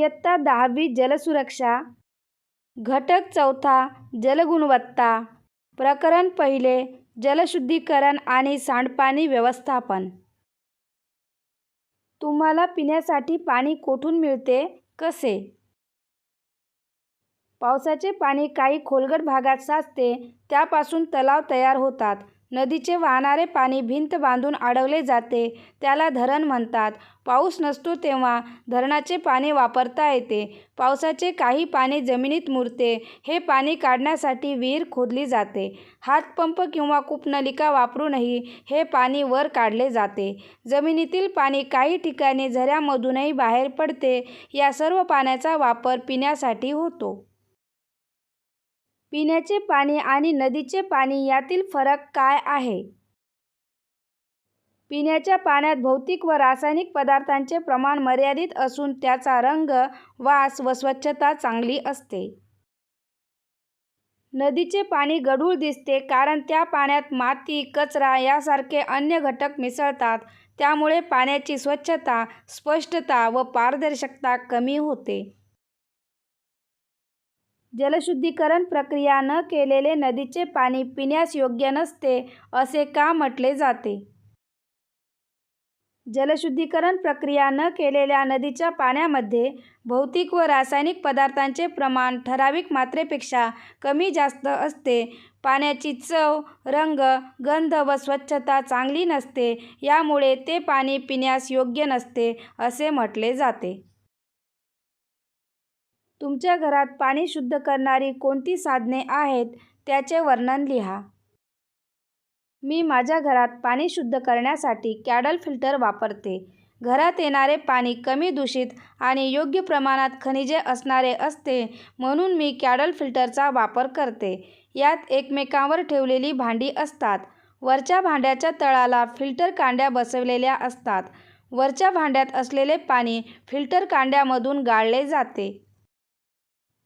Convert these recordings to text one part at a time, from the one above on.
इयत्ता 10वी जलसुरक्षा, घटक 4 जलगुणवत्ता, प्रकरण 1 जलशुद्धीकरण आणि सांडपाणी व्यवस्थापन. तुम्हाला पिण्यासाठी पाणी कोठून मिळते, कसे? पावसाचे पाणी काही खोलगट भागात साचते, त्यापासून तलाव तयार होतात. नदीचे वाहणारे पाणी भिंत बांधून अडवले जाते, त्याला धरण म्हणतात. पाऊस नसतो तेव्हा धरणाचे पाणी वापरता येते. पावसाचे काही पाणी जमिनीत मुरते. हे पाणी काढण्यासाठी विहीर खोदली जाते. हातपंप किंवा कूपनलिका वापरूनही हे पाणी वर काढले जाते. जमिनीतील पाणी काही ठिकाणी झऱ्यांमधूनही बाहेर पडते. या सर्व पाण्याचा वापर पिण्यासाठी होतो. पिण्याचे पाणी आणि नदीचे पाणी यातील फरक काय आहे? पिण्याच्या पाण्यात भौतिक व रासायनिक पदार्थांचे प्रमाण मर्यादित असून त्याचा रंग, वास व स्वच्छता चांगली असते. नदीचे पाणी गढूळ दिसते कारण त्या पाण्यात माती, कचरा यासारखे अन्य घटक मिसळतात. त्यामुळे पाण्याची स्वच्छता, स्पष्टता व पारदर्शकता कमी होते. जलशुद्धीकरण प्रक्रिया न केलेले नदीचे पाणी पिण्यास योग्य नसते, असे का म्हटले जाते? जलशुद्धीकरण प्रक्रिया न केलेल्या नदीच्या पाण्यामध्ये भौतिक व रासायनिक पदार्थांचे प्रमाण ठराविक मात्रेपेक्षा कमी जास्त असते. पाण्याची चव, रंग, गंध व स्वच्छता चांगली नसते. यामुळे ते पाणी पिण्यास योग्य नसते, असे म्हटले जाते. तुमच्या घरात पाणी शुद्ध करणारी कोणती साधने आहेत, त्याचे वर्णन लिहा. मी माझ्या घरात पाणी शुद्ध करण्यासाठी कॅडल फिल्टर वापरते. घरात येणारे पाणी कमी दूषित आणि योग्य प्रमाणात खनिजे असणारे असते, म्हणून मी कॅडल फिल्टरचा वापर करते. यात एकमेकांवर ठेवलेली भांडी असतात. वरच्या भांड्याच्या तळाला फिल्टर कांड्या बसवलेल्या असतात. वरच्या भांड्यात असलेले पाणी फिल्टर कांड्यामधून गाळले जाते.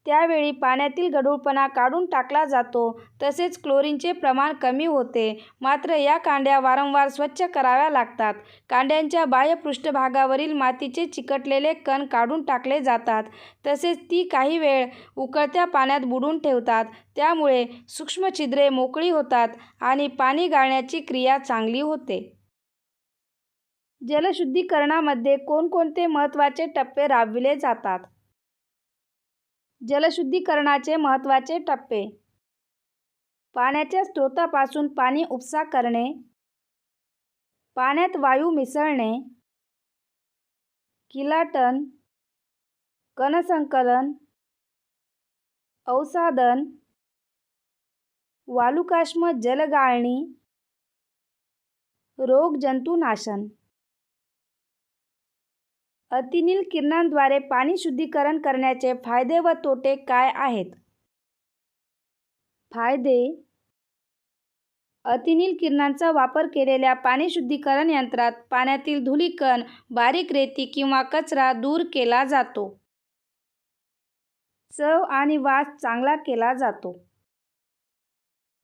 त्यावेळी पाण्यातील गढूळपणा काढून टाकला जातो. तसेच क्लोरीनचे प्रमाण कमी होते. मात्र या कांड्या वारंवार स्वच्छ कराव्या लागतात. कांड्यांच्या बाह्य पृष्ठभागावरील मातीचे चिकटलेले कण काढून टाकले जातात. तसेच ती काही वेळ उकळत्या पाण्यात बुडवून ठेवतात. त्यामुळे सूक्ष्म छिद्रे मोकळी होतात आणि पाणी गाळण्याची क्रिया चांगली होते. जलशुद्धीकरणामध्ये कोणकोणते महत्त्वाचे टप्पे राबविले जातात? जलशुद्धीकरणाचे महत्त्वाचे टप्पे: पाण्याच्या स्रोतापासून पाणी उपसा करणे, पाण्यात वायू मिसळणे, किलाटण, कणसंकलन, अवसादन, वालुकाश्म जलगाळणी, रोगजंतुनाशन. अतिनील किरणांद्वारे पाणी शुद्धीकरण करण्याचे फायदे व तोटे काय आहेत? फायदे: अतिनील किरणांचा वापर केलेल्या पाणी शुद्धीकरण यंत्रात पाण्यातील धूलिकण, बारीक रेती किंवा कचरा दूर केला जातो. चव आणि वास चांगला केला जातो.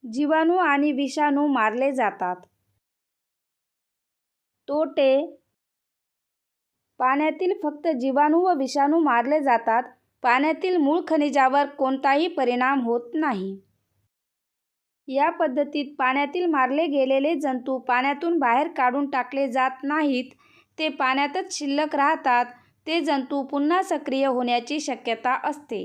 जीवाणू आणि विषाणू मारले जातात. तोटे: पाण्यातील फक्त जीवाणू व विषाणू मारले जातात. पाण्यातील मूळ खनिजावर कोणताही परिणाम होत नाही. या पद्धतीत पाण्यातील मारले गेलेले जंतू पाण्यातून बाहेर काढून टाकले जात नाहीत. ते पाण्यातच शिल्लक राहतात. ते जंतू पुन्हा सक्रिय होण्याची शक्यता असते.